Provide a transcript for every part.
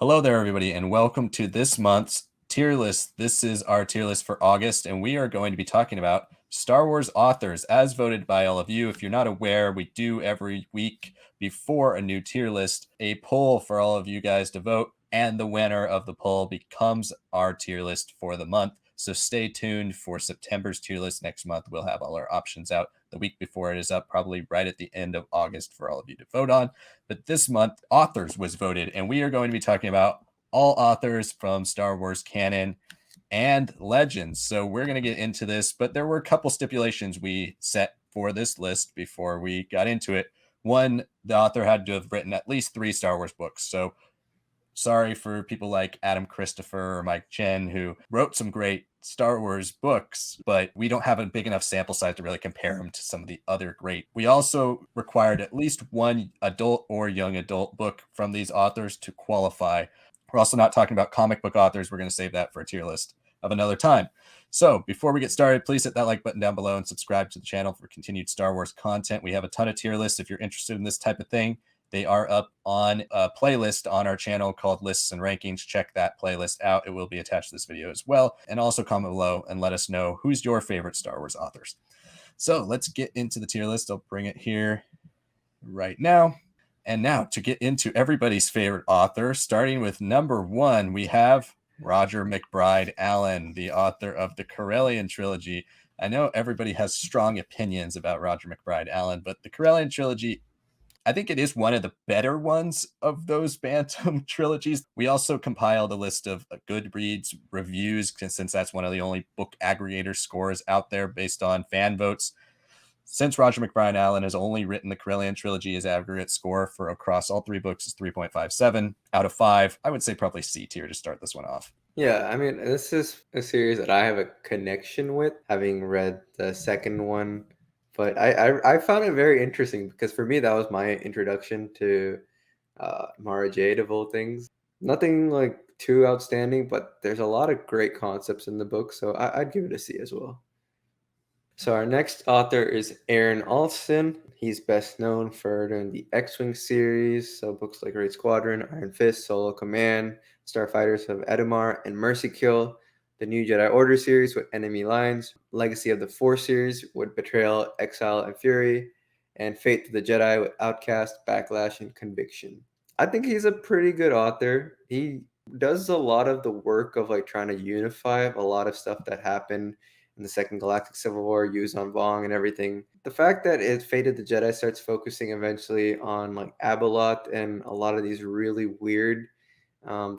Hello there, everybody, and welcome to this month's tier list. This is our tier list for August, and we are going to be talking about Star Wars authors as voted by all of you. If you're not aware, we do every week before a new tier list a poll for all of you guys to vote, and the winner of the poll becomes our tier list for the month. So stay tuned for September's tier list next month. We'll have all our options out the week before it is up, probably right at the end of August for all of you to vote on. But this month, authors was voted, and we are going to be talking about all authors from Star Wars canon and Legends. So we're going to get into this, but there were a couple stipulations we set for this list before we got into it. One, the author had to have written at least 3 Star Wars books. So sorry for people like Adam Christopher or Mike Chen, who wrote some great Star Wars books, but we don't have a big enough sample size to really compare them to some of the other great. We also required at least one adult or young adult book from these authors to qualify. We're also not talking about comic book authors. We're going to save that for a tier list of another time. So before we get started, please hit that like button down below and subscribe to the channel for continued Star Wars content. We have a ton of tier lists if you're interested in this type of thing. They are up on a playlist on our channel called Lists and Rankings. Check that playlist out. It will be attached to this video as well. And also comment below and let us know who's your favorite Star Wars authors. So let's get into the tier list. I'll bring it here right now. And now to get into everybody's favorite author, starting with number 1, we have Roger MacBride Allen, the author of the Corellian trilogy. I know everybody has strong opinions about Roger MacBride Allen, but the Corellian trilogy, I think it is one of the better ones of those Bantam trilogies. We also compiled a list of Goodreads reviews, since that's one of the only book aggregator scores out there based on fan votes. Since Roger MacBride Allen has only written the Corellian trilogy, his aggregate score for across all 3 books is 3.57 out of 5. I would say probably C tier to start this one off. Yeah, I mean, this is a series that I have a connection with, having read the second one. But I found it very interesting because for me, that was my introduction to Mara Jade of all things. Nothing like too outstanding, but there's a lot of great concepts in the book, so I'd give it a C as well. So our next author is Aaron Allston. He's best known for doing the X-Wing series, so books like Raid Squadron, Iron Fist, Solo Command, Starfighters of Edamar, and Mercy Kill, the New Jedi Order series with Enemy Lines, Legacy of the Force series with Betrayal, Exile, and Fury, and Fate to the Jedi with Outcast, Backlash, and Conviction. I think he's a pretty good author. He does a lot of the work of like trying to unify a lot of stuff that happened in the Second Galactic Civil War, Yuuzhan Vong and everything. The fact that it Fate the Jedi starts focusing eventually on like Abeloth and a lot of these really weird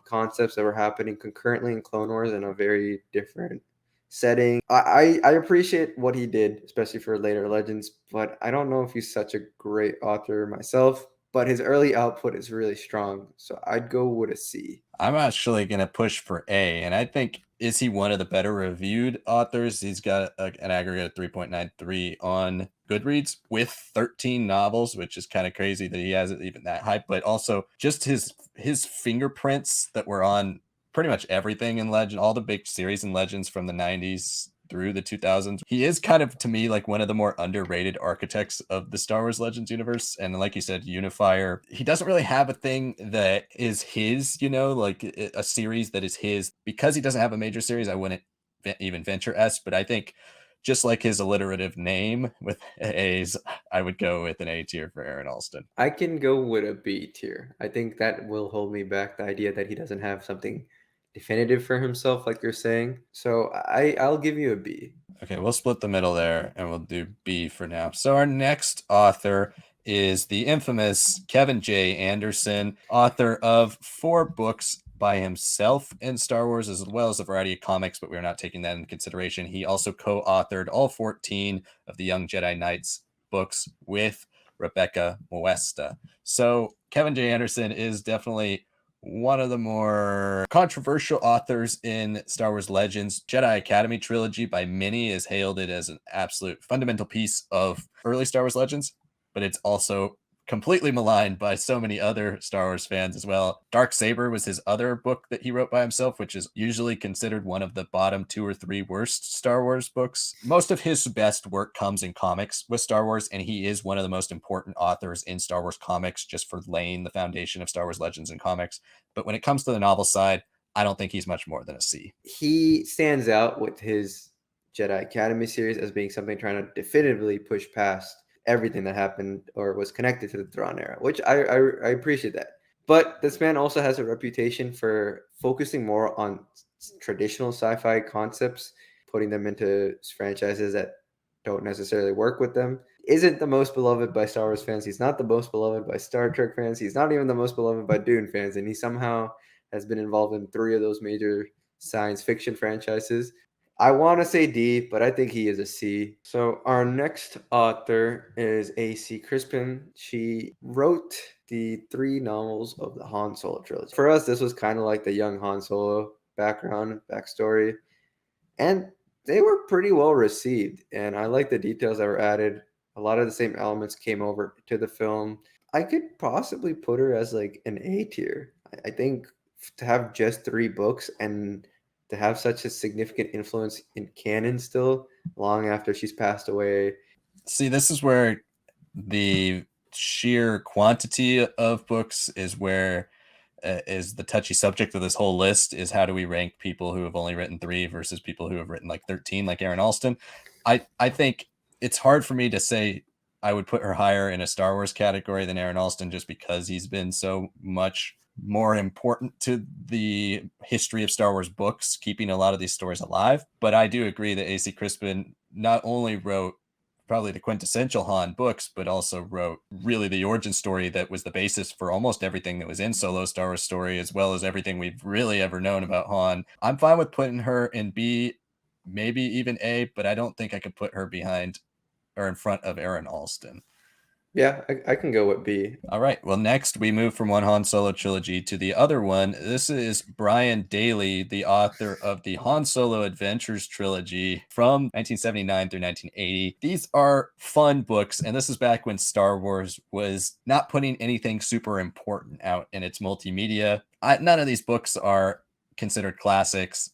concepts that were happening concurrently in Clone Wars in a very different setting. I appreciate what he did, especially for later Legends, but I don't know if he's such a great author myself. But his early output is really strong, so I'd go with a C. I'm actually going to push for A, and I think, is he one of the better reviewed authors? He's got an aggregate of 3.93 on Goodreads with 13 novels, which is kind of crazy that he has it even that high, but also just his fingerprints that were on pretty much everything in Legend, all the big series and Legends from the 90s through the 2000s. He is kind of, to me, like one of the more underrated architects of the Star Wars Legends universe. And like you said, unifier. He doesn't really have a thing that is his, like a series that is his. Because he doesn't have a major series, I wouldn't even venture S, but I think just like his alliterative name with A's, I would go with an A tier for Aaron Allston. I can go with a B tier. I think that will hold me back, the idea that he doesn't have something definitive for himself, like you're saying. So I'll give you a B. Okay, we'll split the middle there and we'll do B for now. So our next author is the infamous Kevin J. Anderson, author of 4 books by himself in Star Wars, as well as a variety of comics, but we're not taking that into consideration. He also co-authored all 14 of the Young Jedi Knights books with Rebecca Moesta. So Kevin J. Anderson is definitely one of the more controversial authors in Star Wars Legends. Jedi Academy trilogy by many is hailed it as an absolute fundamental piece of early Star Wars Legends, but it's also completely maligned by so many other Star Wars fans as well. Darksaber was his other book that he wrote by himself, which is usually considered one of the bottom 2 or 3 worst Star Wars books. Most of his best work comes in comics with Star Wars, and he is one of the most important authors in Star Wars comics just for laying the foundation of Star Wars Legends and comics. But when it comes to the novel side, I don't think he's much more than a C. He stands out with his Jedi Academy series as being something trying to definitively push past everything that happened or was connected to the Thrawn era, which I appreciate that. But this man also has a reputation for focusing more on traditional sci-fi concepts, putting them into franchises that don't necessarily work with them. Isn't the most beloved by Star Wars fans. He's not the most beloved by Star Trek fans. He's not even the most beloved by Dune fans. And he somehow has been involved in 3 of those major science fiction franchises. I want to say D, but I think he is a C. So our next author is A.C. Crispin. She wrote the 3 novels of the Han Solo trilogy. For us, this was kind of like the young Han Solo backstory. And they were pretty well received. And I like the details that were added. A lot of the same elements came over to the film. I could possibly put her as like an A tier. I think to have just 3 books and to have such a significant influence in canon still long after she's passed away. See, this is where the sheer quantity of books is where is the touchy subject of this whole list, is how do we rank people who have only written 3 versus people who have written like 13, like Aaron Allston. I think it's hard for me to say I would put her higher in a Star Wars category than Aaron Allston just because he's been so much more important to the history of Star Wars books, keeping a lot of these stories alive. But I do agree that A.C. Crispin not only wrote probably the quintessential Han books, but also wrote really the origin story that was the basis for almost everything that was in Solo Star Wars story, as well as everything we've really ever known about Han. I'm fine with putting her in B, maybe even A, but I don't think I could put her behind or in front of Aaron Allston. Yeah, I can go with B. All right. Well, next we move from one Han Solo trilogy to the other one. This is Brian Daley, the author of the Han Solo Adventures trilogy from 1979 through 1980. These are fun books, and this is back when Star Wars was not putting anything super important out in its multimedia. None of these books are considered classics.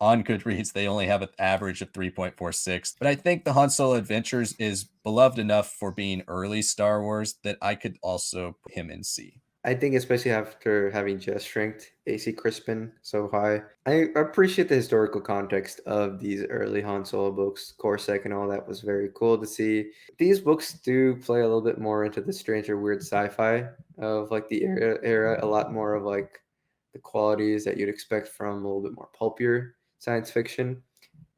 On Goodreads, they only have an average of 3.46. But I think the Han Solo Adventures is beloved enough for being early Star Wars that I could also put him in C. I think especially after having just ranked A.C. Crispin so high, I appreciate the historical context of these early Han Solo books. Corsac and all that was very cool to see. These books do play a little bit more into the stranger weird sci-fi of like the era, a lot more of like the qualities that you'd expect from a little bit more pulpier science fiction.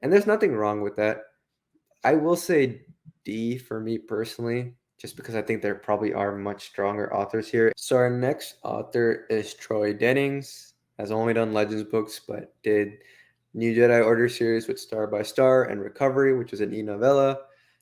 And there's nothing wrong with that. I will say D for me personally, just because I think there probably are much stronger authors here. So our next author is Troy Dennings. Has only done Legends books, but did New Jedi Order series with Star by Star and Recovery, which is an e-novella.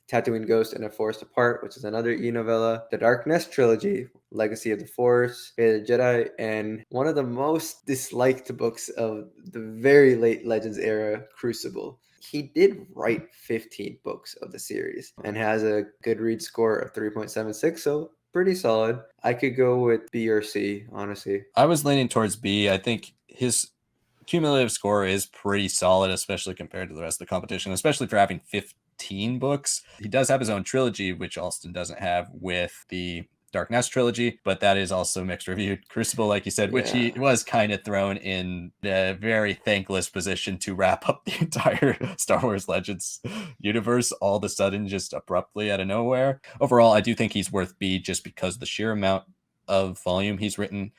Tatooine Ghost and A Forest Apart, which is another e-novella. The Dark Nest trilogy, Legacy of the Force, Fate of the Jedi, and one of the most disliked books of the very late Legends era, Crucible. He did write 15 books of the series and has a Goodreads score of 3.76, so pretty solid. I could go with B or C, honestly. I was leaning towards B. I think his cumulative score is pretty solid, especially compared to the rest of the competition, especially for having 15 books. He does have his own trilogy, which Alston doesn't have with the Dark Nest trilogy, but that is also mixed reviewed. Crucible, like you said, which he was kind of thrown in a very thankless position to wrap up the entire Star Wars Legends universe all of a sudden, just abruptly out of nowhere. Overall, I do think he's worth B just because the sheer amount of volume he's written,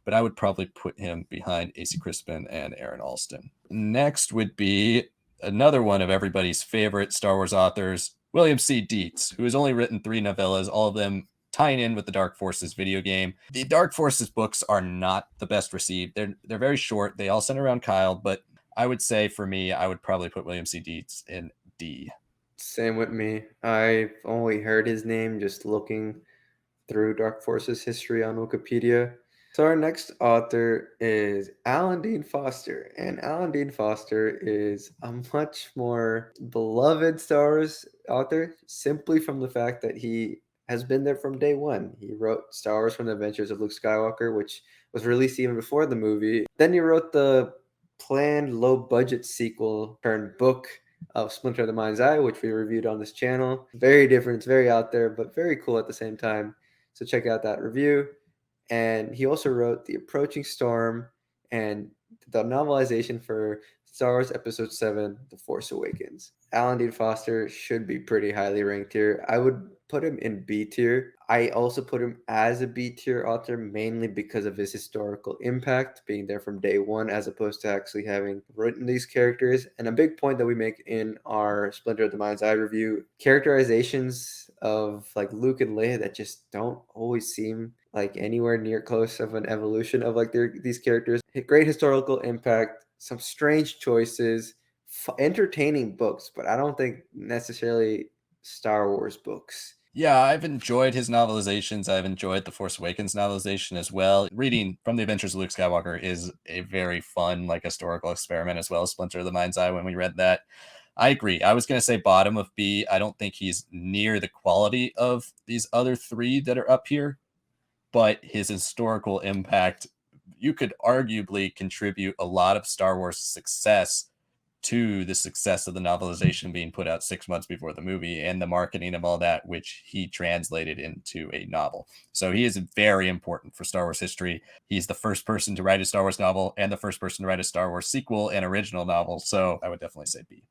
but I would probably put him behind A.C. Crispin and Aaron Allston. Next would be another one of everybody's favorite Star Wars authors, William C. Dietz, who has only written 3 novellas, all of them tying in with the Dark Forces video game. The Dark Forces books are not the best received. They're very short. They all center around Kyle, but I would say for me, I would probably put William C. Dietz in D. Same with me. I've only heard his name just looking through Dark Forces history on Wikipedia. So our next author is Alan Dean Foster, and Alan Dean Foster is a much more beloved Star Wars author simply from the fact that he has been there from day one. He wrote Star Wars from the Adventures of Luke Skywalker, which was released even before the movie. Then he wrote the planned low-budget sequel turned book of Splinter of the Mind's Eye, which we reviewed on this channel. Very different, it's very out there, but very cool at the same time. So check out that review. And he also wrote The Approaching Storm and the novelization for Star Wars Episode 7, The Force Awakens. Alan Dean Foster should be pretty highly ranked here. I would put him in B tier. I also put him as a B tier author mainly because of his historical impact, being there from day one as opposed to actually having written these characters. And a big point that we make in our Splinter of the Mind's Eye review, characterizations of like Luke and Leia that just don't always seem like anywhere near close of an evolution of like these characters. Great historical impact, some strange choices, entertaining books, but I don't think necessarily Star Wars books. Yeah, I've enjoyed his novelizations. I've enjoyed the Force Awakens novelization as well. Reading From the Adventures of Luke Skywalker is a very fun, like, historical experiment, as well as Splinter of the Mind's Eye when we read that. I agree. I was going to say bottom of B. I don't think he's near the quality of these other three that are up here, but his historical impact, you could arguably contribute a lot of Star Wars success to the success of the novelization being put out 6 months before the movie and the marketing of all that, which he translated into a novel. So he is very important for Star Wars history. He's the first person to write a Star Wars novel and the first person to write a Star Wars sequel and original novel. So I would definitely say B.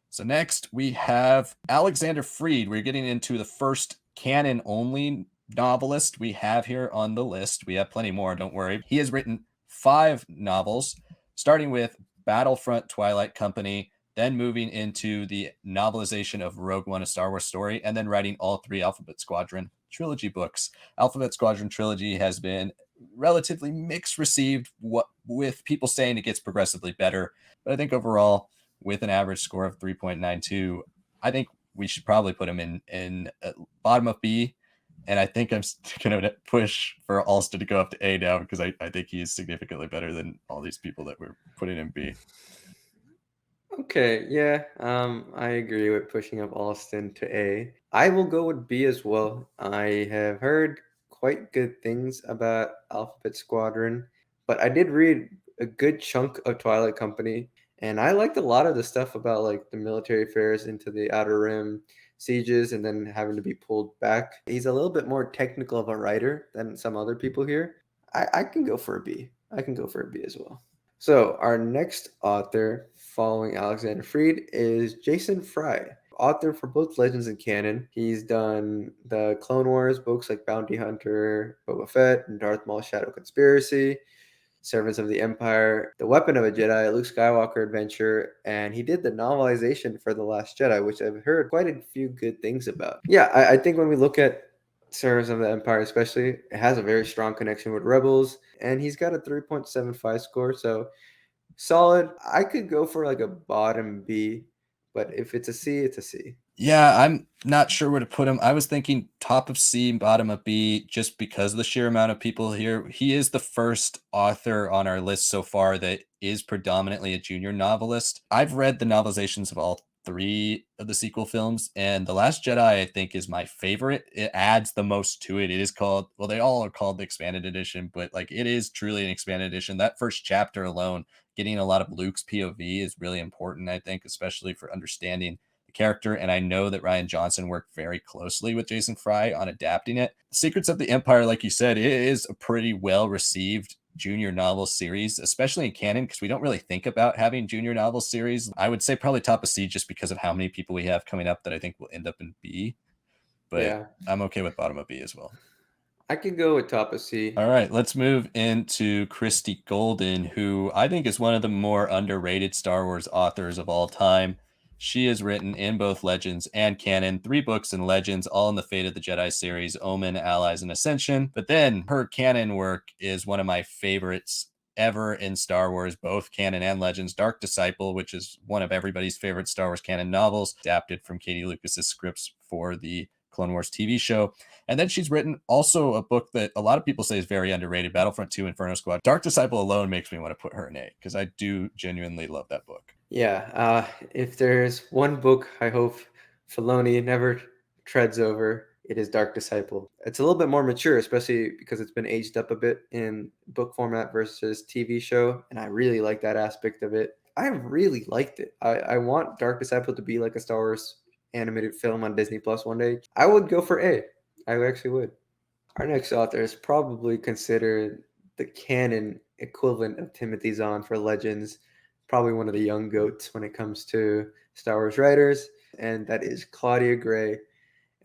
So next we have Alexander Freed. We're getting into the first canon only novelist we have here on the list. We have plenty more, don't worry. He has written 5 novels, starting with Battlefront Twilight Company, then moving into the novelization of Rogue One, A Star Wars Story, and then writing all 3 Alphabet Squadron trilogy books. Alphabet Squadron trilogy has been relatively mixed received, with people saying it gets progressively better. But I think overall, with an average score of 3.92, I think we should probably put him in bottom of B. And I think I'm going to push for Allston to go up to A now because I think he's significantly better than all these people that we're putting in B. Okay, yeah, I agree with pushing up Allston to A. I will go with B as well. I have heard quite good things about Alphabet Squadron, but I did read a good chunk of Twilight Company, and I liked a lot of the stuff about like the military affairs into the Outer Rim sieges and then having to be pulled back. He's a little bit more technical of a writer than some other people here. I can go for a B. I can go for a B as well. So our next author following Alexander Freed is Jason Fry, author for both Legends and Canon. He's done the Clone Wars books like Bounty Hunter, Boba Fett, and Darth Maul's Shadow Conspiracy, Servants of the Empire, The Weapon of a Jedi, Luke Skywalker Adventure, and he did the novelization for The Last Jedi, which I've heard quite a few good things about. Yeah, I think when we look at Servants of the Empire especially, it has a very strong connection with Rebels, and he's got a 3.75 score, so solid. I could go for like a bottom B, but if it's a C, it's a C. Yeah, I'm not sure where to put him. I was thinking top of C, bottom of B, just because of the sheer amount of people here. He is the first author on our list so far that is predominantly a junior novelist. I've read the novelizations of all 3 of the sequel films, and The Last Jedi, I think, is my favorite. It adds the most to it. It is called, well, they all are called the expanded edition, but like it is truly an expanded edition. That first chapter alone, getting a lot of Luke's POV is really important, I think, especially for understanding the character. And I know that Rian Johnson worked very closely with Jason Fry on adapting it. Secrets of the Empire, like you said, it is a pretty well received junior novel series, especially in canon, because we don't really think about having junior novel series. I would say probably top of C just because of how many people we have coming up that I think will end up in B. But yeah, I'm okay with bottom of B as well. I could go with top of C. All right, let's move into Christie Golden, who I think is one of the more underrated Star Wars authors of all time. She has written in both Legends and Canon 3 books in Legends, all in the Fate of the Jedi series, Omen, Allies, and Ascension. But then her canon work is one of my favorites ever in Star Wars, both Canon and Legends. Dark Disciple, which is one of everybody's favorite Star Wars canon novels, adapted from Katie Lucas's scripts for the Clone Wars TV show. And then she's written also a book that a lot of people say is very underrated, Battlefront 2 Inferno Squad. Dark Disciple alone makes me want to put her in A, because I do genuinely love that book. Yeah, if there's one book I hope Filoni never treads over, it is Dark Disciple. It's a little bit more mature, especially because it's been aged up a bit in book format versus TV show, and I really like that aspect of it. I really liked it. I want Dark Disciple to be like a Star Wars animated film on Disney Plus one day. I would go for A. I actually would. Our next author is probably considered the canon equivalent of Timothy Zahn for Legends, probably one of the young goats when it comes to Star Wars writers, and that is Claudia Gray.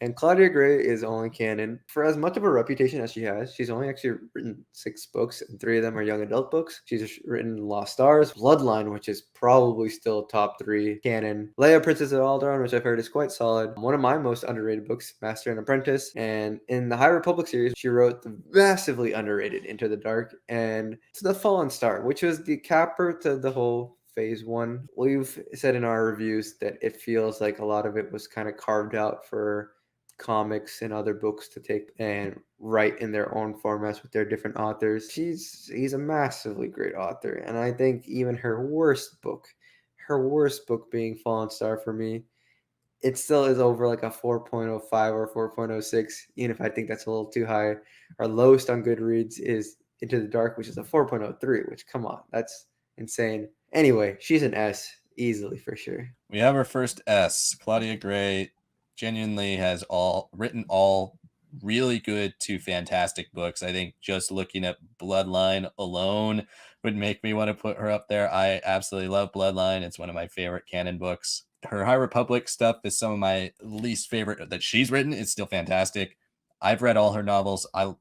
And Claudia Gray is only canon. For as much of a reputation as she has, she's only actually written 6 books, and 3 of them are young adult books. She's written Lost Stars, Bloodline, which is probably still top 3 canon, Leia, Princess of Alderaan, which I've heard is quite solid, one of my most underrated books, Master and Apprentice, and in the High Republic series, she wrote the massively underrated Into the Dark, and The Fallen Star, which was the capper to the whole Phase 1. We've said in our reviews that it feels like a lot of it was kind of carved out for comics and other books to take and write in their own formats with their different authors. He's a massively great author, and I think even her worst book being Fallen Star for me, it still is over like a 4.05 or 4.06, even if I think that's a little too high. Our lowest on Goodreads is Into the Dark, which is a 4.03, which, come on, that's insane. Anyway, she's an S easily for sure. We have our first S. Claudia Gray genuinely has written all really good to fantastic books. I think just looking at Bloodline alone would make me want to put her up there. I absolutely love Bloodline. It's one of my favorite canon books. Her High Republic stuff is some of my least favorite that she's written. It's still fantastic. I've read all her novels. I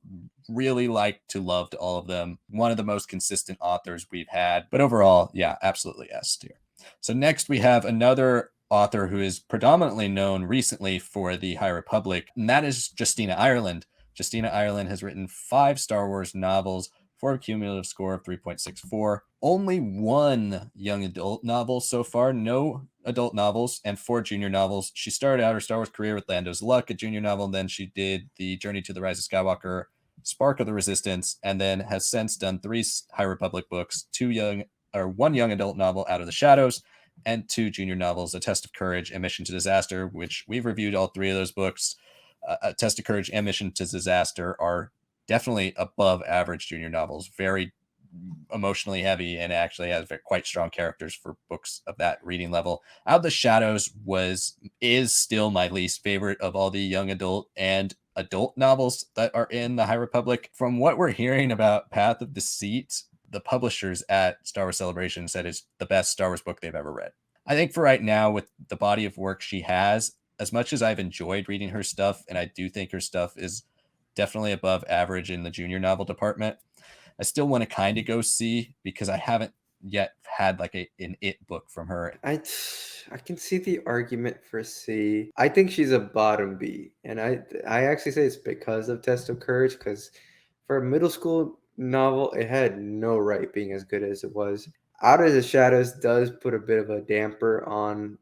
really loved all of them. One of the most consistent authors we've had. But overall, yeah, absolutely S tier. So next we have another author who is predominantly known recently for the High Republic, and that is Justina Ireland. Justina Ireland has written 5 Star Wars novels for a cumulative score of 3.64. Only 1 young adult novel so far, no adult novels, and 4 junior novels. She started out her Star Wars career with Lando's Luck, a junior novel, and then she did The Journey to the Rise of Skywalker, Spark of the Resistance, and then has since done 3 High Republic books, 1 young adult novel, Out of the Shadows, and 2 junior novels, A Test of Courage and Mission to Disaster, which we've reviewed all 3 of those books. A Test of Courage and Mission to Disaster are definitely above average junior novels, very emotionally heavy, and actually has quite strong characters for books of that reading level. Out of the Shadows is still my least favorite of all the young adult and adult novels that are in the High Republic. From what we're hearing about Path of Deceit, the publishers at Star Wars Celebration said it's the best Star Wars book they've ever read. I think for right now, with the body of work she has, as much as I've enjoyed reading her stuff, and I do think her stuff is definitely above average in the junior novel department, I still want to kind of go C because I haven't yet had like an it book from her. I can see the argument for C. I think she's a bottom B, and I actually say it's because of Test of Courage, because for a middle school novel, it had no right being as good as it was. Out of the Shadows does put a bit of a damper on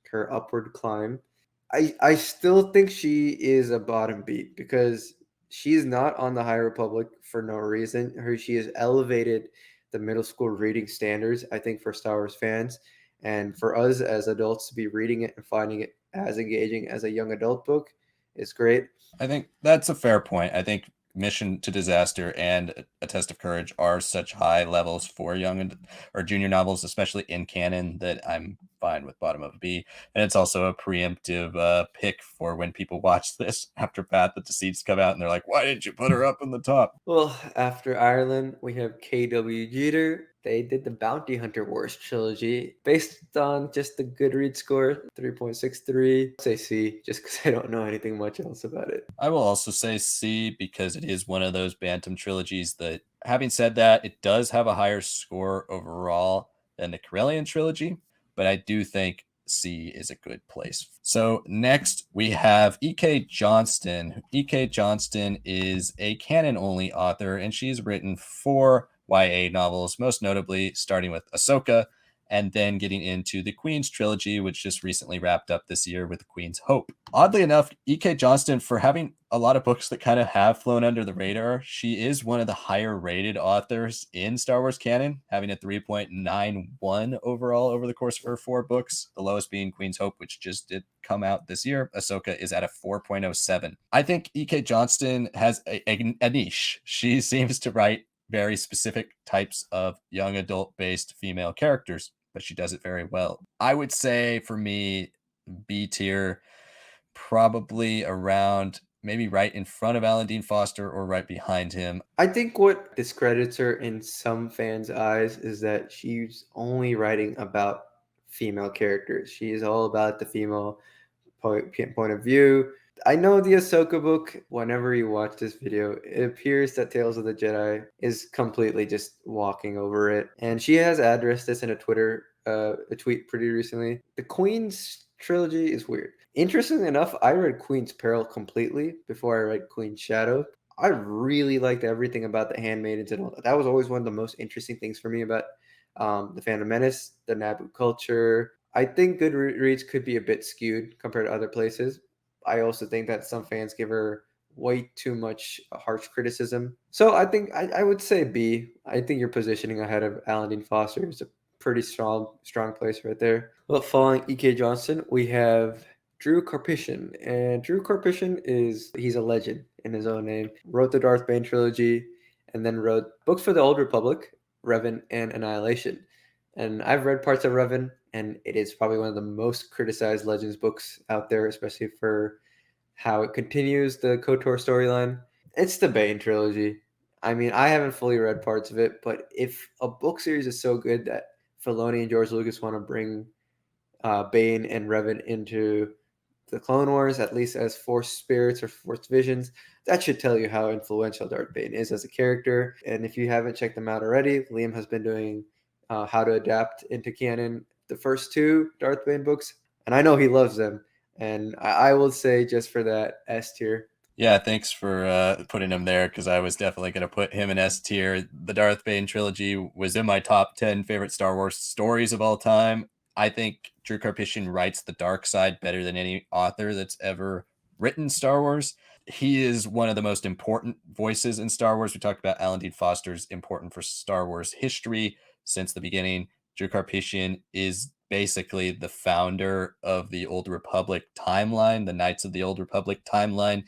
her upward climb. I still think she is a bottom B because she's not on the High Republic for no reason. She has elevated the middle school reading standards, I think, for Star Wars fans. And for us as adults to be reading it and finding it as engaging as a young adult book is great. I think that's a fair point. I think Mission to Disaster and A Test of Courage are such high levels for young or junior novels, especially in canon, that I'm fine with bottom of B. And it's also a preemptive pick for when people watch this after Path of Deceit's come out and they're like, why didn't you put her up in the top? Well, after Ireland, we have K.W. Jeter. They did the Bounty Hunter Wars trilogy based on just the Goodreads score, 3.63. I'll say C, just because I don't know anything much else about it. I will also say C because it is one of those Bantam trilogies that, having said that, it does have a higher score overall than the Corellian trilogy, but I do think C is a good place. So next we have E.K. Johnston. E.K. Johnston is a canon-only author, and she's written 4 YA novels, most notably starting with Ahsoka and then getting into the Queen's trilogy, which just recently wrapped up this year with Queen's Hope. Oddly enough, E.K. Johnston, for having a lot of books that kind of have flown under the radar. She is one of the higher rated authors in Star Wars canon, having a 3.91 overall over the course of her 4 books, the lowest being Queen's Hope, which just did come out this year. Ahsoka is at a 4.07. I think E.K. Johnston has a niche. She seems to write very specific types of young adult based female characters, but she does it very well. I would say for me, B tier, probably around maybe right in front of Alan Dean Foster or right behind him. I think what discredits her in some fans' eyes is that she's only writing about female characters. She is all about the female point of view. I know the Ahsoka book, whenever you watch this video, it appears that Tales of the Jedi is completely just walking over it. And she has addressed this in a tweet pretty recently. The Queen's trilogy is weird. Interestingly enough, I read Queen's Peril completely before I read Queen's Shadow. I really liked everything about the Handmaidens and all that. That was always one of the most interesting things for me about the Phantom Menace, the Naboo culture. I think Goodreads could be a bit skewed compared to other places. I also think that some fans give her way too much harsh criticism. So I think I would say B. I think you're positioning ahead of Alan Dean Foster. It's a pretty strong place right there. Well, following E.K. Johnston, we have Drew Karpyshyn. And Drew Karpyshyn he's a legend in his own name. Wrote the Darth Bane trilogy and then wrote books for the Old Republic, Revan, and Annihilation. And I've read parts of Revan, and it is probably one of the most criticized Legends books out there, especially for how it continues the KOTOR storyline. It's the Bane trilogy. I mean, I haven't fully read parts of it, but if a book series is so good that Filoni and George Lucas want to bring Bane and Revan into the Clone Wars, at least as Force spirits or Force visions, that should tell you how influential Darth Bane is as a character. And if you haven't checked them out already, Liam has been doing how to adapt into canon the first 2 Darth Bane books, and I know he loves them. And I will say, just for that, S tier. Yeah, thanks for putting him there, because I was definitely going to put him in S tier. The Darth Bane trilogy was in my top 10 favorite Star Wars stories of all time. I think Drew Karpyshyn writes the dark side better than any author that's ever written Star Wars. He is one of the most important voices in Star Wars. We talked about Alan Dean Foster's important for Star Wars history since the beginning. Drew Karpyshyn is basically the founder of the Old Republic timeline, the Knights of the Old Republic timeline,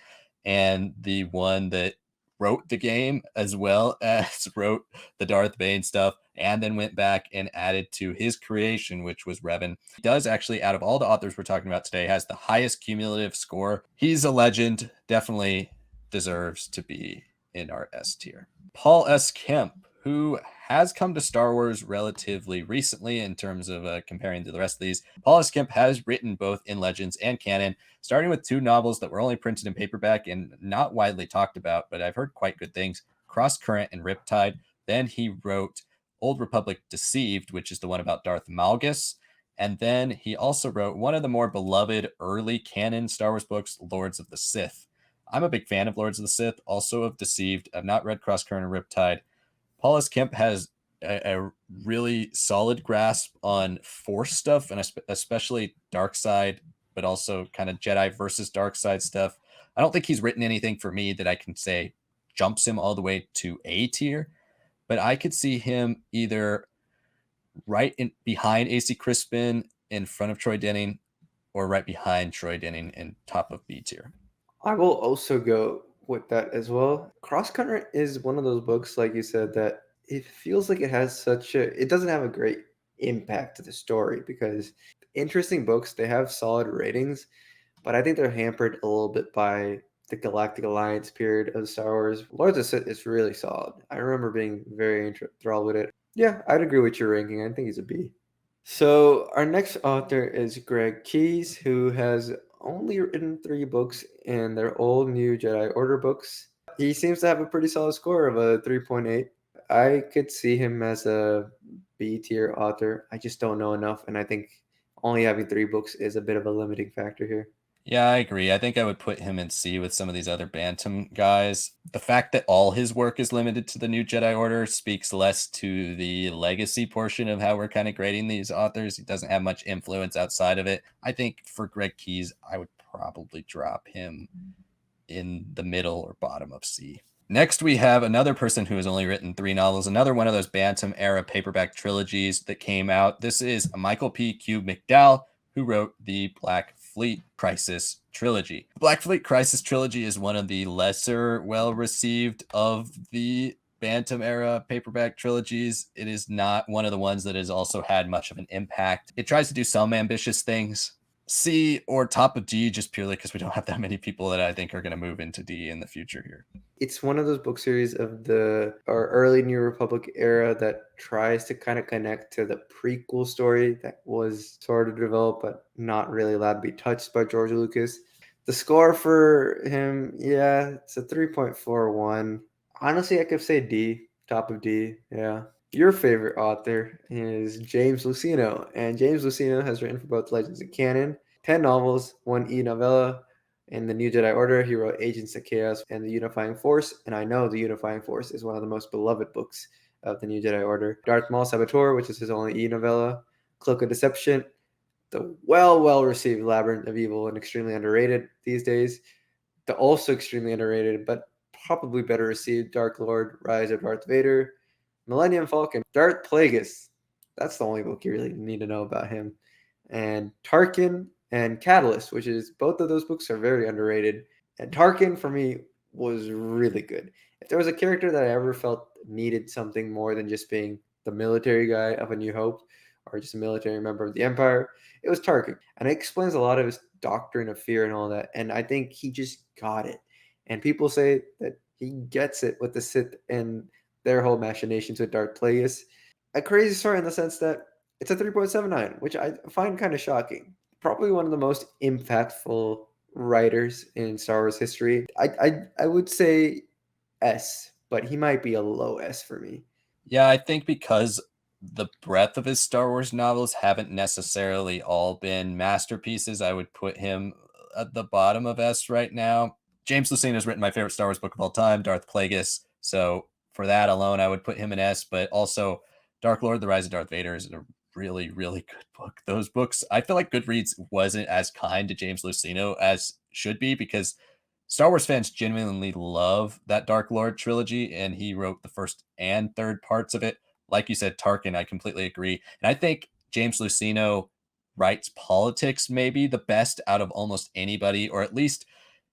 and the one that wrote the game as well as wrote the Darth Bane stuff, and then went back and added to his creation, which was Revan. He does actually, out of all the authors we're talking about today, has the highest cumulative score. He's a legend, definitely deserves to be in our S tier. Paul S. Kemp, who has come to Star Wars relatively recently in terms of comparing to the rest of these. Paul S. Kemp has written both in Legends and canon, starting with 2 novels that were only printed in paperback and not widely talked about, but I've heard quite good things, Cross Current and Riptide. Then he wrote Old Republic Deceived, which is the one about Darth Malgus. And then he also wrote one of the more beloved early canon Star Wars books, Lords of the Sith. I'm a big fan of Lords of the Sith, also of Deceived. I've not read Cross Current or Riptide. Paul S. Kemp has a really solid grasp on Force stuff, and especially dark side, but also kind of Jedi versus dark side stuff. I don't think he's written anything for me that I can say jumps him all the way to A tier, but I could see him either right in behind AC Crispin, in front of Troy Denning, or right behind Troy Denning and top of B tier. I will also go with that as well. Cross Current is one of those books, like you said, that it feels like it doesn't have a great impact to the story, because interesting books, they have solid ratings, but I think they're hampered a little bit by the Galactic Alliance period of Star Wars. Lords of Sith is really solid. I remember being very enthralled with it. Yeah, I'd agree with your ranking. I think he's a B. So our next author is Greg Keyes, who has only written 3 books, and they're all new Jedi Order books. He seems to have a pretty solid score of a 3.8. I could see him as a B tier author. I just don't know enough, and I think only having 3 books is a bit of a limiting factor here. Yeah, I agree. I think I would put him in C with some of these other Bantam guys. The fact that all his work is limited to the new Jedi Order speaks less to the legacy portion of how we're kind of grading these authors. He doesn't have much influence outside of it. I think for Greg Keyes, I would probably drop him in the middle or bottom of C. Next, we have another person who has only written 3 novels, another one of those Bantam era paperback trilogies that came out. This is Michael P. Kube-McDowell, who wrote the Black Fleet Crisis trilogy. The Black Fleet Crisis trilogy is one of the lesser well-received of the Bantam era paperback trilogies. It is not one of the ones that has also had much of an impact. It tries to do some ambitious things. C or top of D, just purely because we don't have that many people that I think are going to move into D in the future here. It's one of those book series of our early New Republic era that tries to kind of connect to the prequel story that was sort of developed but not really allowed to be touched by George Lucas. The score for him, yeah, it's a 3.41. Honestly, I could say D, top of D, yeah. Your favorite author is James Luceno, and James Luceno has written for both Legends and Canon, 10 novels, 1 e-novella. In the New Jedi Order, he wrote Agents of Chaos and the Unifying Force, and I know the Unifying Force is one of the most beloved books of the New Jedi Order. Darth Maul Saboteur, which is his only e-novella, Cloak of Deception, the well-received Labyrinth of Evil, and extremely underrated these days. The also extremely underrated, but probably better received, Dark Lord, Rise of Darth Vader, Millennium Falcon, Darth Plagueis. That's the only book you really need to know about him. And Tarkin and Catalyst, which is both of those books are very underrated. And Tarkin, for me, was really good. If there was a character that I ever felt needed something more than just being the military guy of A New Hope or just a military member of the Empire, it was Tarkin. And it explains a lot of his doctrine of fear and all that. And I think he just got it. And people say that he gets it with the Sith and their whole machinations with Darth Plagueis. A crazy story in the sense that it's a 3.79, which I find kind of shocking. Probably one of the most impactful writers in Star Wars history. I would say S, but he might be a low S for me. Yeah, I think because the breadth of his Star Wars novels haven't necessarily all been masterpieces, I would put him at the bottom of S right now. James Luceno has written my favorite Star Wars book of all time, Darth Plagueis. So for that alone, I would put him in S, but also Dark Lord, The Rise of Darth Vader is a really, really good book. Those books, I feel like Goodreads wasn't as kind to James Luceno as should be, because Star Wars fans genuinely love that Dark Lord trilogy, and he wrote the first and third parts of it. Like you said, Tarkin, I completely agree. And I think James Luceno writes politics maybe the best out of almost anybody, or at least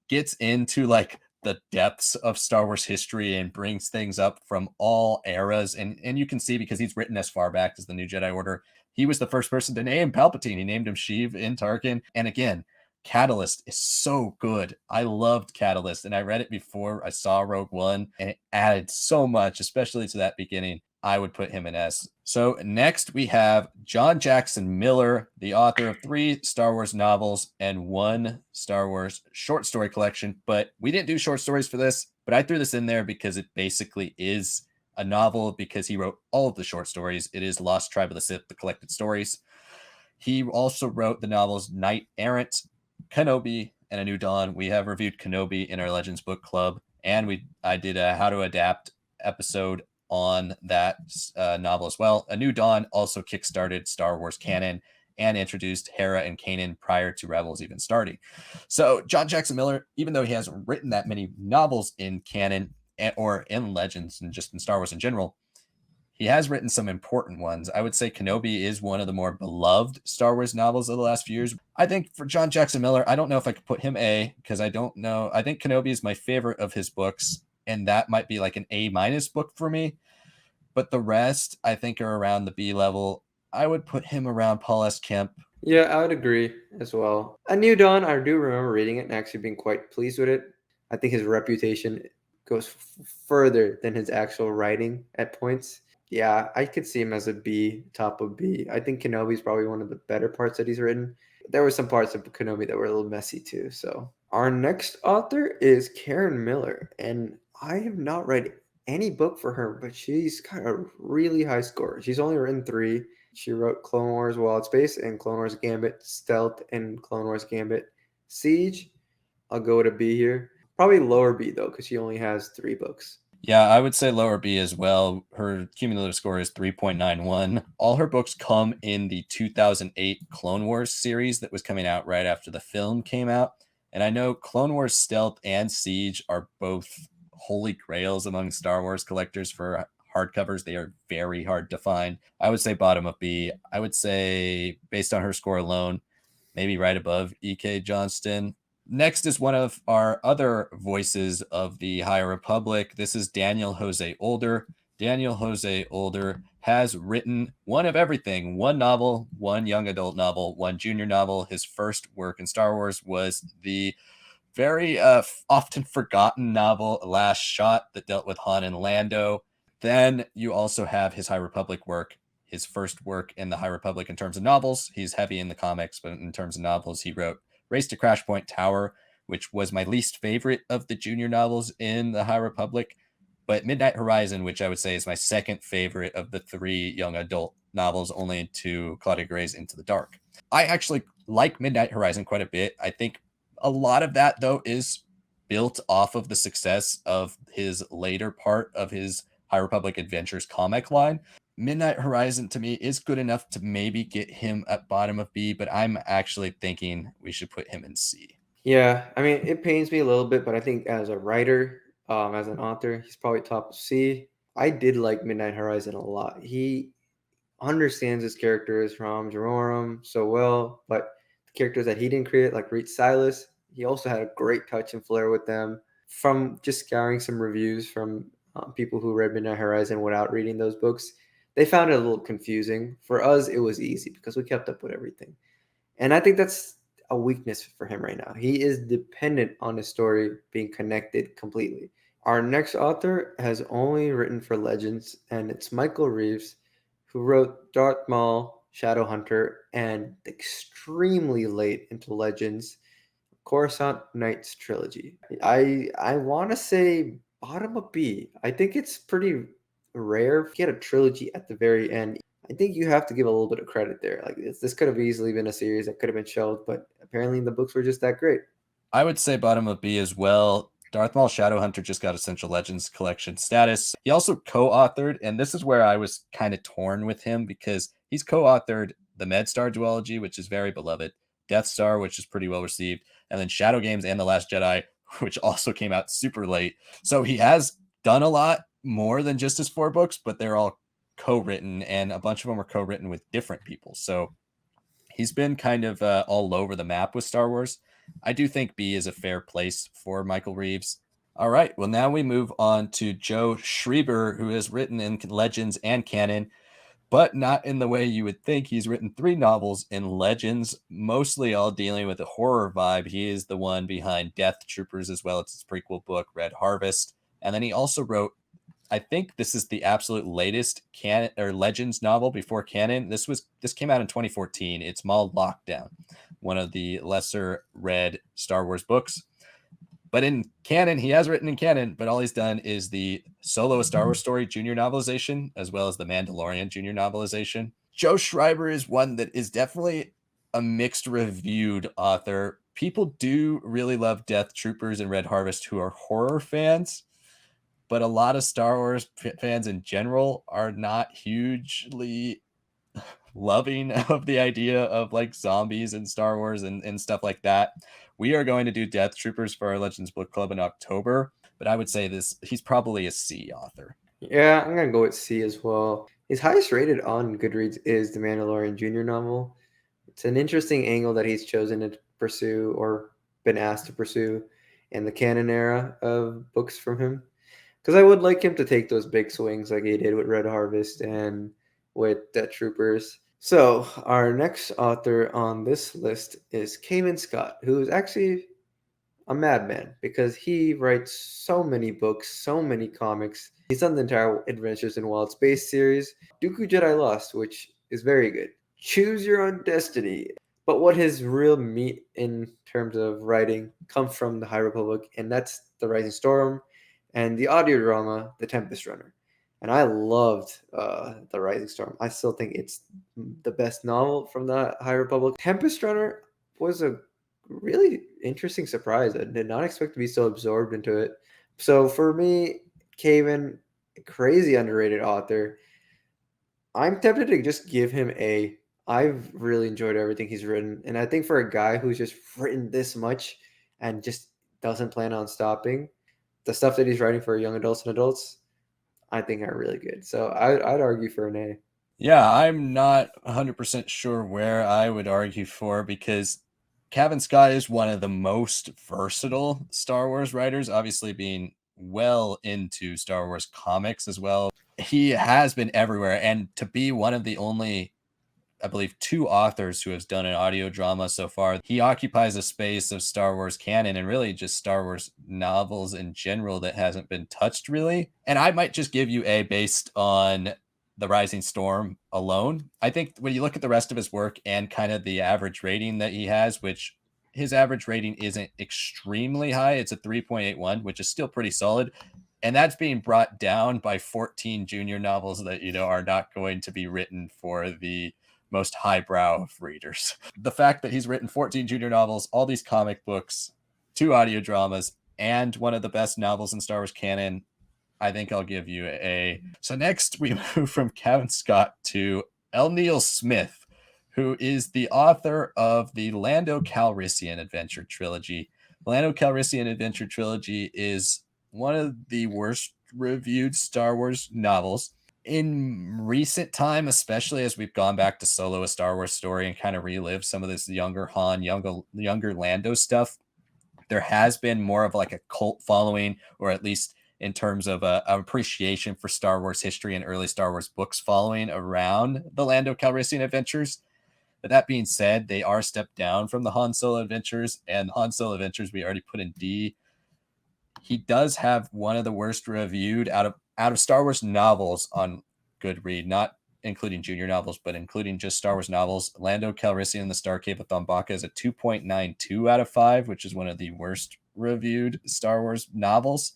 gets into like the depths of Star Wars history and brings things up from all eras. And you can see, because he's written as far back as the New Jedi Order, he was the first person to name Palpatine. He named him Sheev in Tarkin. And again, Catalyst is so good. I loved Catalyst, and I read it before I saw Rogue One, and it added so much, especially to that beginning. I would put him in S. So next we have John Jackson Miller, the author of 3 Star Wars novels and 1 Star Wars short story collection. But we didn't do short stories for this, but I threw this in there because it basically is a novel, because he wrote all of the short stories. It is Lost Tribe of the Sith, the collected stories. He also wrote the novels Knight Errant, Kenobi, and A New Dawn. We have reviewed Kenobi in our Legends book club, and I did a How to Adapt episode on that novel as well. A New Dawn also kickstarted Star Wars canon and introduced Hera and Kanan prior to Rebels even starting. So John Jackson Miller, even though he hasn't written that many novels in canon or in Legends and just in Star Wars in general, he has written some important ones. I would say Kenobi is one of the more beloved Star Wars novels of the last few years. I think for John Jackson Miller, I don't know if I could put him A, because I don't know. I think Kenobi is my favorite of his books, and that might be like an A- book for me. But the rest, I think, are around the B level. I would put him around Paul S. Kemp. Yeah, I would agree as well. A New Dawn, I do remember reading it and actually being quite pleased with it. I think his reputation goes further than his actual writing at points. Yeah, I could see him as a B, top of B. I think Kenobi is probably one of the better parts that he's written. There were some parts of Kenobi that were a little messy too. So our next author is Karen Miller, and I have not read any book for her, but she's got a really high score. She's only written 3. She wrote Clone Wars Wild Space and Clone Wars Gambit Stealth and Clone Wars Gambit Siege. I'll go with a B here. Probably lower B though, because she only has 3 books. Yeah, I would say lower B as well. Her cumulative score is 3.91. All her books come in the 2008 Clone Wars series that was coming out right after the film came out. And I know Clone Wars Stealth and Siege are both holy grails among Star Wars collectors for hardcovers. They are very hard to find. I would say bottom of B. I would say, based on her score alone, maybe right above E.K. Johnston. Next is one of our other voices of the High Republic. This is Daniel Jose Older. Daniel Jose Older has written one of everything: one novel, one young adult novel, one junior novel. His first work in Star Wars was the very often forgotten novel Last Shot that dealt with Han and Lando. Then you also have his High Republic work, his first work in the High Republic in terms of novels. He's heavy in the comics, but in terms of novels, he wrote Race to Crash Point Tower, which was my least favorite of the junior novels in the High Republic. But Midnight Horizon, which I would say is my second favorite of the three young adult novels, only to Claudia Gray's Into the Dark. I actually like Midnight Horizon quite a bit. I think a lot of that, though, is built off of the success of his later part of his High Republic Adventures comic line. Midnight Horizon to me is good enough to maybe get him at bottom of B, but I'm actually thinking we should put him in C. Yeah, I mean, it pains me a little bit, but I think as a writer, as an author, he's probably top of C. I did like Midnight Horizon a lot. He understands his characters from Jeroen so well, but the characters that he didn't create, like Reed Silas, he also had a great touch and flair with them. From just scouring some reviews from people who read Midnight Horizon without reading those books, they found it a little confusing. For us, it was easy because we kept up with everything. And I think that's a weakness for him right now. He is dependent on his story being connected completely. Our next author has only written for Legends, and it's Michael Reeves, who wrote Darth Maul, Shadowhunter, and extremely late into Legends, Coruscant Knights trilogy. I want to say bottom of B. I think it's pretty rare to get a trilogy at the very end. I think you have to give a little bit of credit there. Like this could have easily been a series that could have been shelved, but apparently the books were just that great. I would say bottom of B as well. Darth Maul Shadowhunter just got Essential Legends collection status. He also co-authored, and this is where I was kind of torn with him because he's co-authored the MedStar duology, which is very beloved, Death Star, which is pretty well received, and then Shadow Games and The Last Jedi, which also came out super late. So he has done a lot more than just his 4 books, but they're all co-written, and a bunch of them are co-written with different people. So he's been kind of all over the map with Star Wars. I do think B is a fair place for Michael Reeves. All right, well, now we move on to Joe Schreiber, who has written in Legends and Canon, but not in the way you would think. He's written 3 novels in Legends, mostly all dealing with a horror vibe. He is the one behind Death Troopers as well. It's his prequel book, Red Harvest. And then he also wrote, I think this is the absolute latest canon or Legends novel before canon. This came out in 2014. It's Maul Lockdown, one of the lesser read Star Wars books. But in canon, he has written in canon, but all he's done is the Solo A Star Wars Story junior novelization, as well as the Mandalorian junior novelization. Joe Schreiber is one that is definitely a mixed reviewed author. People do really love Death Troopers and Red Harvest who are horror fans, but a lot of Star Wars fans in general are not hugely loving of the idea of like zombies in Star Wars and stuff like that. We are going to do Death Troopers for our Legends Book Club in October, but I would say he's probably a C author. Yeah, I'm gonna go with C as well. His highest rated on Goodreads is the Mandalorian Junior novel. It's an interesting angle that he's chosen to pursue or been asked to pursue in the canon era of books from him. Because I would like him to take those big swings like he did with Red Harvest and with Death Troopers. So our next author on this list is Cavan Scott, who is actually a madman because he writes so many books, so many comics. He's done the entire Adventures in Wild Space series, Dooku Jedi Lost, which is very good. Choose Your Own Destiny. But what his real meat in terms of writing comes from the High Republic, and that's The Rising Storm and the audio drama, The Tempest Runner. And I loved The Rising Storm. I still think it's the best novel from the High Republic. Tempest Runner was a really interesting surprise. I did not expect to be so absorbed into it. So for me, Cavan, crazy underrated author. I'm tempted to just give him a. I've really enjoyed everything he's written, and I think for a guy who's just written this much, and just doesn't plan on stopping. The stuff that he's writing for young adults and adults, I think are really good. So I'd argue for an A. Yeah, I'm not 100% sure where I would argue for, because Cavan Scott is one of the most versatile Star Wars writers, obviously being well into Star Wars comics as well. He has been everywhere, and to be one of the only, I believe, 2 authors who has done an audio drama so far, he occupies a space of Star Wars canon and really just Star Wars novels in general that hasn't been touched really. And I might just give you A based on The Rising Storm alone. I think when you look at the rest of his work and kind of the average rating that he has, which his average rating isn't extremely high, it's a 3.81, which is still pretty solid. And that's being brought down by 14 junior novels that, are not going to be written for the most highbrow of readers. The fact that he's written 14 junior novels, all these comic books, 2 audio dramas, and one of the best novels in Star Wars canon, I think I'll give you A. So next we move from Cavan Scott to L. Neil Smith, who is the author of the Lando Calrissian Adventure Trilogy. The Lando Calrissian Adventure Trilogy is one of the worst reviewed Star Wars novels. In recent time, especially as we've gone back to Solo, a Star Wars story, and kind of relive some of this younger Han, younger Lando stuff, there has been more of like a cult following, or at least in terms of an appreciation for Star Wars history and early Star Wars books following around the Lando Calrissian adventures. But that being said, they are stepped down from the Han Solo adventures, and Han Solo adventures we already put in D. He does have one of the worst reviewed out of Star Wars novels on Goodread, not including junior novels, but including just Star Wars novels. Lando Calrissian and the Star Cave of Thambaka is a 2.92 out of 5, which is one of the worst reviewed Star Wars novels.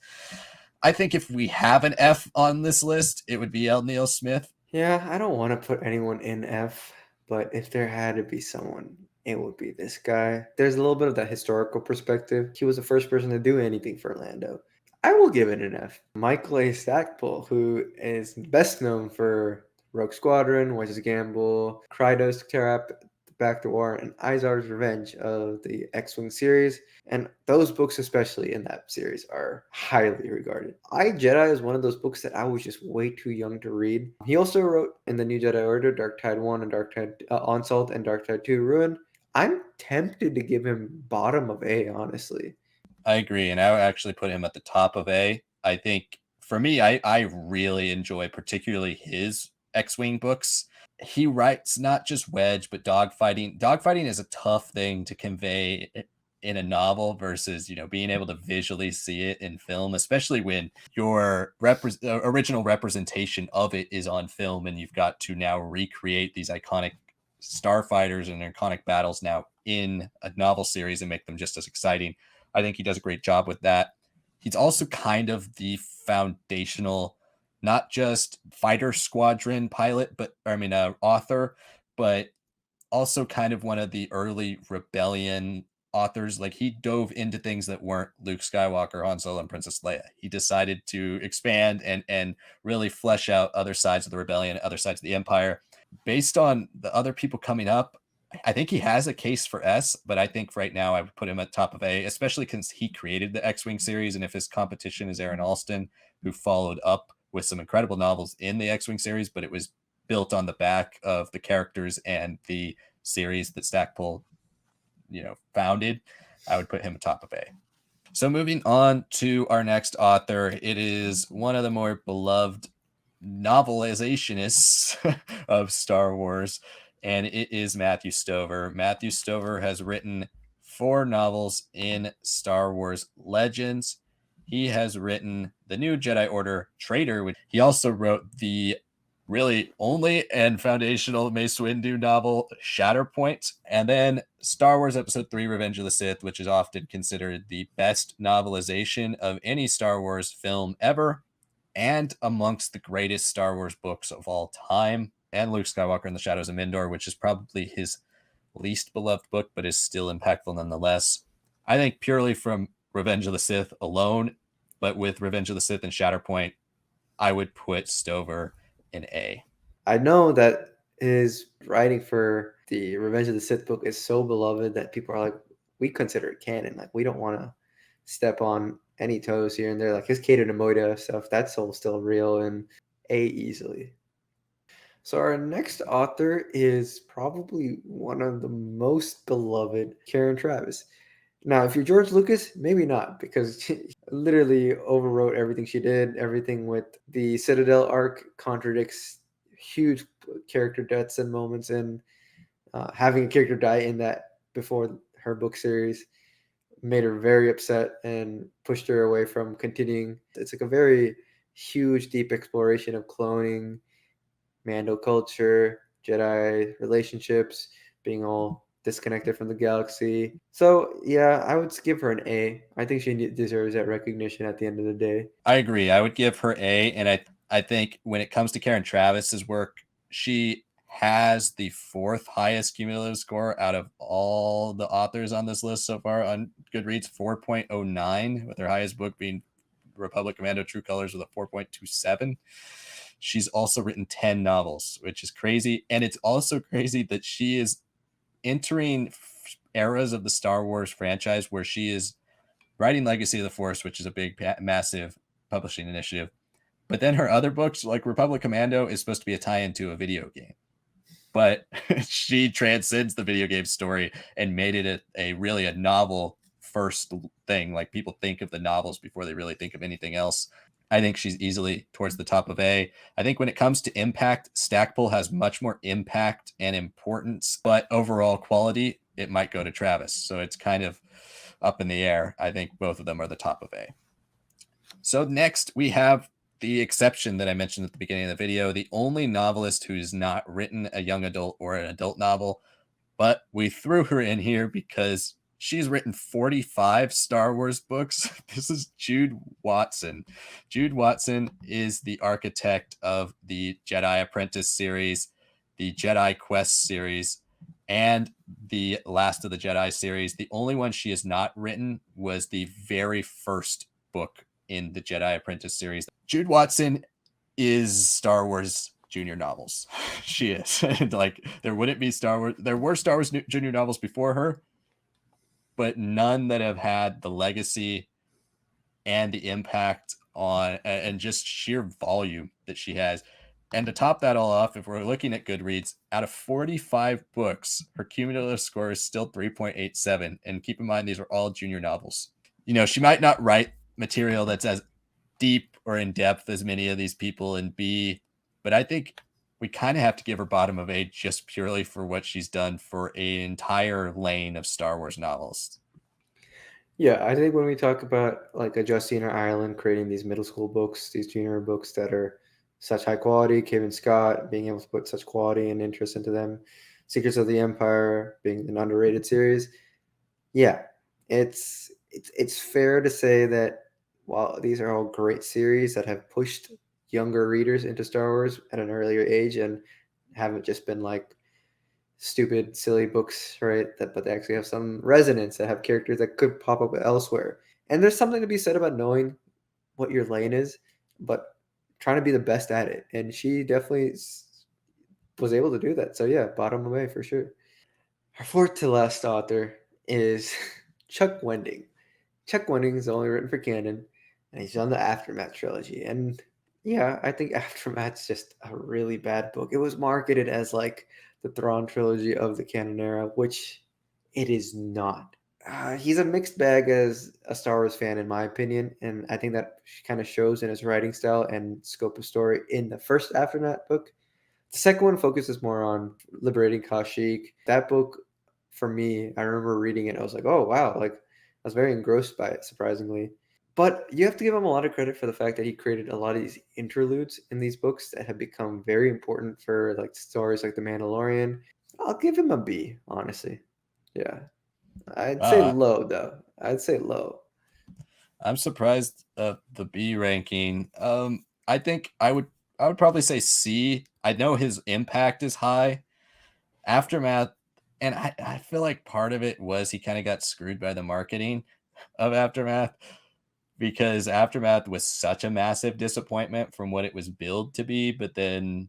I think if we have an F on this list, it would be L. Neil Smith. Yeah, I don't want to put anyone in F, but if there had to be someone, it would be this guy. There's a little bit of that historical perspective. He was the first person to do anything for Lando. I will give it an F. Michael A. Stackpole, who is best known for Rogue Squadron, Witch's Gamble, Krydos Terap, Back to War, and Izar's Revenge of the X-Wing series. And those books, especially in that series, are highly regarded. I, Jedi is one of those books that I was just way too young to read. He also wrote in the New Jedi Order, Dark Tide 1 and Dark Tide Onslaught and Dark Tide 2 Ruin. I'm tempted to give him bottom of A, honestly. I agree, and I would actually put him at the top of A. I think, for me, I really enjoy particularly his X-Wing books. He writes not just Wedge, but dogfighting. Dogfighting is a tough thing to convey in a novel versus, being able to visually see it in film, especially when your original representation of it is on film and you've got to now recreate these iconic starfighters and iconic battles now in a novel series and make them just as exciting. I think he does a great job with that. He's also kind of the foundational, not just fighter squadron pilot, author, but also kind of one of the early rebellion authors. Like, he dove into things that weren't Luke Skywalker, Han Solo, and Princess Leia. He decided to expand and really flesh out other sides of the rebellion, other sides of the Empire. Based on the other people coming up, I think he has a case for S, but I think right now I would put him at top of A, especially because he created the X-Wing series. And if his competition is Aaron Allston, who followed up with some incredible novels in the X-Wing series, but it was built on the back of the characters and the series that Stackpole, founded, I would put him atop of A. So moving on to our next author, it is one of the more beloved novelizationists of Star Wars, and it is Matthew Stover. Matthew Stover has written 4 novels in Star Wars Legends. He has written The New Jedi Order Traitor. He also wrote the really only and foundational Mace Windu novel Shatterpoint, and then Star Wars Episode 3 Revenge of the Sith, which is often considered the best novelization of any Star Wars film ever, and amongst the greatest Star Wars books of all time, and Luke Skywalker and the Shadows of Mindor, which is probably his least beloved book, but is still impactful nonetheless. I think purely from Revenge of the Sith alone, but with Revenge of the Sith and Shatterpoint, I would put Stover in A. I know that his writing for the Revenge of the Sith book is so beloved that people are like, we consider it canon. Like, we don't want to step on any toes here and there. Like his Cato Moida stuff, that's all still real and A easily. So our next author is probably one of the most beloved, Karen Traviss. Now, if you're George Lucas, maybe not, because she literally overwrote everything she did. Everything with the Citadel arc contradicts huge character deaths and moments, and having a character die in that before her book series made her very upset and pushed her away from continuing. It's like a very huge, deep exploration of cloning, Mando culture, Jedi relationships, being all disconnected from the galaxy. So yeah, I would give her an A. I think she deserves that recognition at the end of the day. I agree. I would give her A, and I think when it comes to Karen Traviss's work, she has the 4th highest cumulative score out of all the authors on this list so far on Goodreads, 4.09, with her highest book being Republic Commando True Colors with a 4.27. She's also written 10 novels, which is crazy. And it's also crazy that she is entering eras of the Star Wars franchise where she is writing Legacy of the Force, which is a big, massive publishing initiative. But then her other books, like Republic Commando, is supposed to be a tie-in to a video game. But she transcends the video game story and made it a really a novel first thing. Like, people think of the novels before they really think of anything else. I think she's easily towards the top of A. I think when it comes to impact, Stackpole has much more impact and importance, but overall quality, it might go to Traviss. So it's kind of up in the air. I think both of them are the top of A. So next we have the exception that I mentioned at the beginning of the video, the only novelist who's not written a young adult or an adult novel, but we threw her in here because she's written 45 Star Wars books. This is Jude Watson. Jude Watson is the architect of the Jedi Apprentice series, the Jedi Quest series, and the Last of the Jedi series. The only one she has not written was the very first book in the Jedi Apprentice series. Jude Watson is Star Wars junior novels. She is. Like, there wouldn't be Star Wars. There were Star Wars junior novels before her, but none that have had the legacy and the impact on and just sheer volume that she has. And to top that all off, if we're looking at Goodreads, out of 45 books, her cumulative score is still 3.87. And keep in mind, these are all junior novels. You know, she might not write material that's as deep or in depth as many of these people in B, but I think we kind of have to give her bottom of A just purely for what she's done for an entire lane of Star Wars novels. Yeah, I think when we talk about like a Justina Ireland creating these middle school books, these junior books that are such high quality, Cavan Scott being able to put such quality and interest into them, Secrets of the Empire being an underrated series. Yeah, it's fair to say that while these are all great series that have pushed younger readers into Star Wars at an earlier age and haven't just been like stupid, silly books, right? But they actually have some resonance, that have characters that could pop up elsewhere. And there's something to be said about knowing what your lane is, but trying to be the best at it. And she definitely was able to do that. So yeah, bottom of A for sure. Our 4th to last author is Chuck Wendig. Chuck Wendig is only written for canon, and he's on the Aftermath trilogy. And yeah, I think Aftermath's just a really bad book. It was marketed as like the Thrawn trilogy of the canon era, which it is not. He's a mixed bag as a Star Wars fan, in my opinion, and I think that kind of shows in his writing style and scope of story in the first Aftermath book. The second one focuses more on liberating Kashyyyk. That book, for me, I remember reading it. I was like, oh, wow. Like, I was very engrossed by it, surprisingly. But you have to give him a lot of credit for the fact that he created a lot of these interludes in these books that have become very important for like stories like The Mandalorian. I'll give him a B, honestly. Yeah. I'd say low, though. I'd say low. I'm surprised at the B ranking. I think I would probably say C. I know his impact is high. Aftermath, and I feel like part of it was he kind of got screwed by the marketing of Aftermath, because Aftermath was such a massive disappointment from what it was billed to be. But then,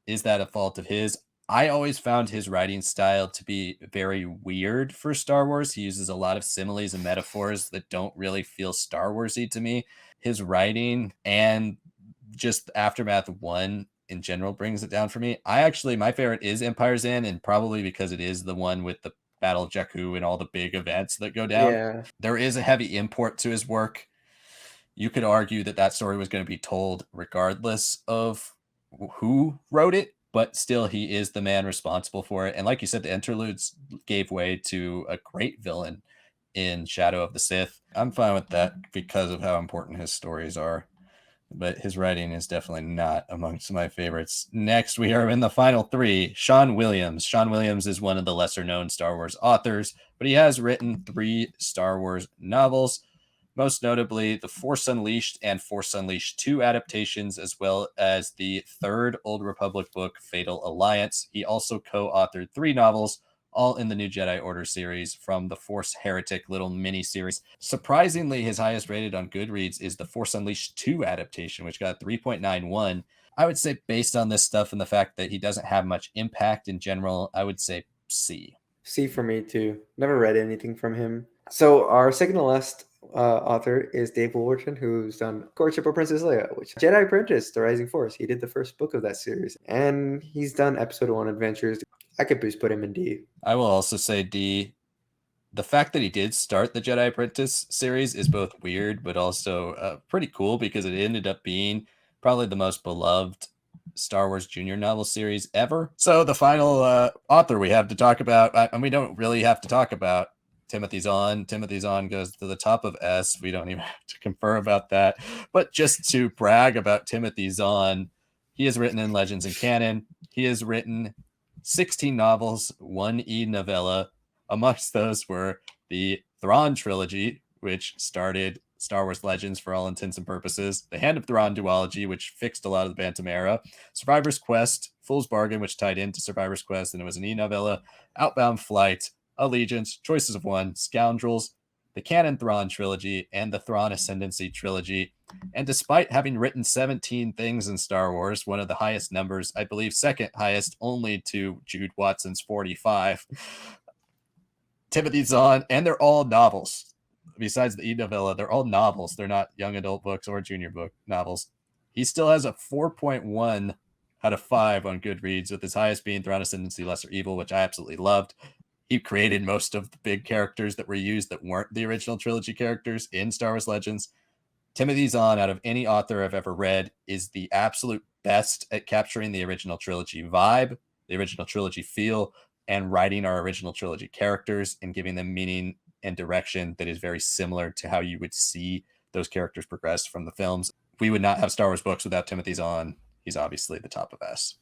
is that a fault of his? I always found his writing style to be very weird for Star Wars. He uses a lot of similes and metaphors that don't really feel Star Warsy to me. His writing and just Aftermath 1 in general brings it down for me. My favorite is Empire's End, and probably because it is the one with the Battle of Jakku and all the big events that go down. Yeah. There is a heavy import to his work. You could argue that story was going to be told regardless of who wrote it, but still he is the man responsible for it. And like you said, the interludes gave way to a great villain in Shadow of the Sith. I'm fine with that because of how important his stories are, but his writing is definitely not amongst my favorites. Next, we are in the final three. Sean Williams. Sean Williams is one of the lesser known Star Wars authors, but he has written 3 Star Wars novels, most notably The Force Unleashed and Force Unleashed 2 adaptations, as well as the 3rd Old Republic book, Fatal Alliance. He also co-authored 3 novels, all in the New Jedi Order series from the Force Heretic little mini-series. Surprisingly, his highest rated on Goodreads is the Force Unleashed 2 adaptation, which got 3.91. I would say based on this stuff and the fact that he doesn't have much impact in general, I would say C. C for me too. Never read anything from him. So our second to last author is Dave Wolverton, who's done Courtship of Princess Leia, which Jedi Apprentice, The Rising Force. He did the first book of that series, and he's done episode 1 adventures. I could just put him in D. I will also say D. The fact that he did start the Jedi Apprentice series is both weird, but also pretty cool because it ended up being probably the most beloved Star Wars Junior novel series ever. So the final author we have to talk about, and we don't really have to talk about Timothy Zahn. Timothy Zahn goes to the top of S. We don't even have to confer about that. But just to brag about Timothy Zahn, he has written in Legends and Canon. He has written 16 novels, 1 e-novella. Amongst those were the Thrawn trilogy, which started Star Wars Legends for all intents and purposes, the Hand of Thrawn duology, which fixed a lot of the Bantam era, Survivor's Quest, Fool's Bargain, which tied into Survivor's Quest, and it was an e-novella, Outbound Flight, Allegiance, Choices of One, Scoundrels, the Canon Thrawn trilogy, and the Thrawn Ascendancy trilogy. And despite having written 17 things in Star Wars, one of the highest numbers, I believe second highest only to Jude Watson's 45, Timothy Zahn, and they're all novels. Besides the e-novella, they're all novels. They're not young adult books or junior book novels. He still has a 4.1 out of 5 on Goodreads, with his highest being Thrawn Ascendancy Lesser Evil, which I absolutely loved. He created most of the big characters that were used that weren't the original trilogy characters in Star Wars Legends. Timothy Zahn, out of any author I've ever read, is the absolute best at capturing the original trilogy vibe, the original trilogy feel, and writing our original trilogy characters and giving them meaning and direction that is very similar to how you would see those characters progress from the films. We would not have Star Wars books without Timothy Zahn. He's obviously the top of S.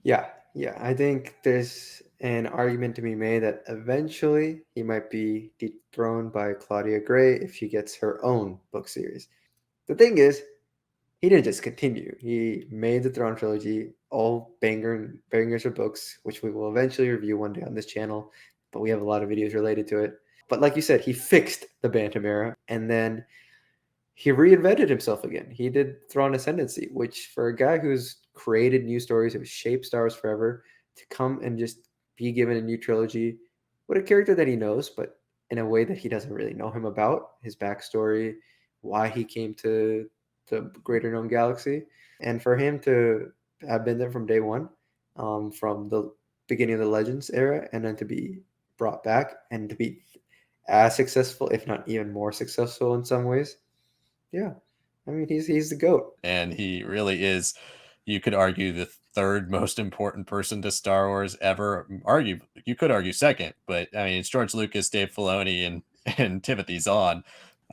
Yeah. I think there's an argument to be made that eventually he might be dethroned by Claudia Gray if she gets her own book series. The thing is, he didn't just continue. He made the Thrawn trilogy, all bangers of books, which we will eventually review one day on this channel, but we have a lot of videos related to it. But like you said, he fixed the Bantam era, and then he reinvented himself again. He did Thrawn Ascendancy, which for a guy who's created new stories, who's shaped Star Wars forever, to come and just be given a new trilogy with a character that he knows, but in a way that he doesn't really know him about, his backstory, why he came to the greater known galaxy, and for him to have been there from day one, from the beginning of the Legends era, and then to be brought back and to be as successful, if not even more successful in some ways. Yeah, I mean, he's the GOAT. And he really is, you could argue, the 3rd most important person to Star Wars ever. You could argue second, but I mean, it's George Lucas, Dave Filoni, and Timothy Zahn.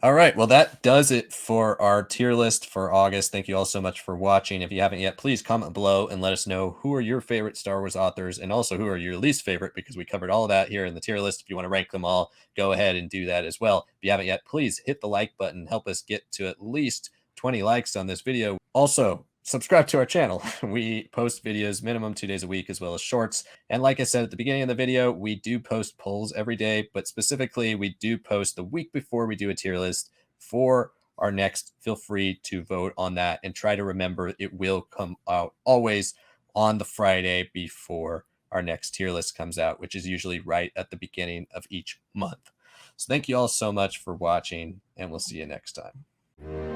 All right, well, that does it for our tier list for August. Thank you all so much for watching. If you haven't yet, please comment below and let us know who are your favorite Star Wars authors and also who are your least favorite, because we covered all of that here in the tier list. If you want to rank them all, go ahead and do that as well. If you haven't yet, please hit the like button. Help us get to at least 20 likes on this video. Also, subscribe to our channel. We post videos minimum 2 days a week, as well as shorts. And like I said at the beginning of the video, we do post polls every day, but specifically we do post the week before we do a tier list for our next. Feel free to vote on that and try to remember it will come out always on the Friday before our next tier list comes out, which is usually right at the beginning of each month. So thank you all so much for watching, and we'll see you next time.